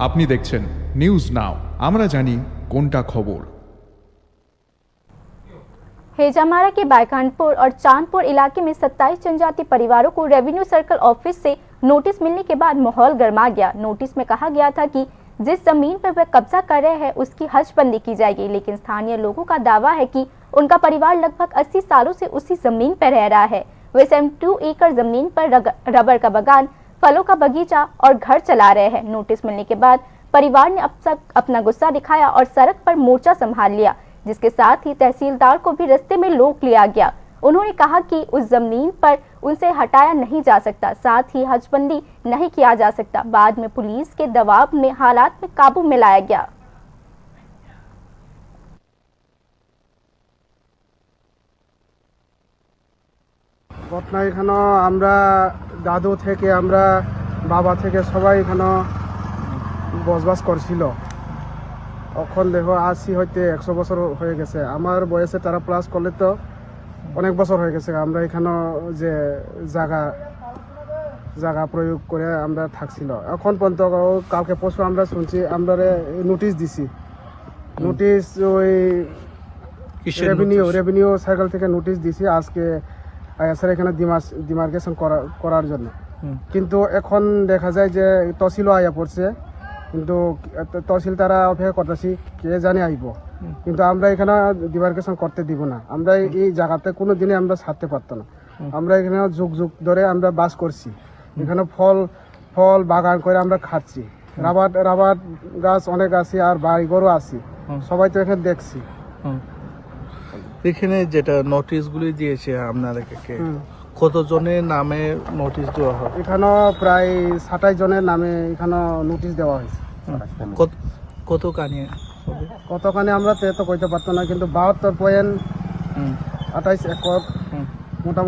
আপনি দেখছেন news now, আমরা জানি কোনটা খবর। हेजामारा के बायकानपुर और चांदपुर इलाके में 27 जनजाति परिवारों को रेवेन्यू सर्कल ऑफिस से नोटिस मिलने के बाद माहौल गर्मा गया। नोटिस में कहा गया था कि जिस जमीन पर वे कब्जा कर रहे हैं उसकी हजबंदी की जाएगी, लेकिन स्थानीय लोगों का दावा है कि उनका परिवार लगभग 80 सालों से उसी जमीन पर रह रहा है। वे 72 एकड़ जमीन पर रबर का बागान, फलों का बगीचा और घर चला रहे हैं। नोटिस मिलने के बाद परिवार ने अब तक अपना गुस्सा दिखाया और सड़क पर मोर्चा संभाल लिया, जिसके साथ ही तहसीलदार को भी रास्ते में रोक लिया गया। उन्होंने कहा कि उस जमीन पर उनसे हटाया नहीं जा सकता, साथ ही हजबंदी नहीं किया जा सकता। बाद में पुलिस के दबाव में हालात में काबू में लाया गया। ঘটনা এখানে আমরা দাদু থেকে আমরা বাবা থেকে সবাই এখানে বসবাস করছিল। এখন দেখো 80 হইতে 100 বছর হয়ে গেছে। আমার বয়সে তারা প্লাস করলে তো অনেক বছর হয়ে গেছে। আমরা এখানে যে জায়গা প্রয়োগ করে আমরা থাকছিল। এখন পর্যন্ত কালকে পরশু আমরা শুনছি আমরা নোটিশ দিছি। নোটিশ ওই রেভিনিউ সার্কেল থেকে নোটিশ দিছি আজকে স্যার এখানে ডিমার্কেশন করার জন্য। কিন্তু এখন দেখা যায় যে তহসিলও আয়া পড়ছে, কিন্তু তহসিল তারা অপেক্ষা করতেছি কে জানে আইব, কিন্তু আমরা এখানে ডিমার্কেশন করতে দিব না। আমরা এই জায়গাতে কোনো দিনে আমরা ছাড়তে পারতো না। আমরা এখানে যুগ যুগ ধরে আমরা বাস করছি, এখানে ফল বাগান করে আমরা খাচ্ছি। রাবার গাছ অনেক আছে আর বাড়িঘরও আছে, সবাই তো এখানে দেখছি। এখানে যেটা নোটিশগুলি দিয়েছে আপনাদেরকে কতজনের নামে নোটিশ দেওয়া হয়? এখানে প্রায় 27 জনের নামে এখানে নোটিশ দেওয়া হয়েছে। কতখানি আমরা তো কইতে পারতো না, কিন্তু 72.28 একর মোটামুটি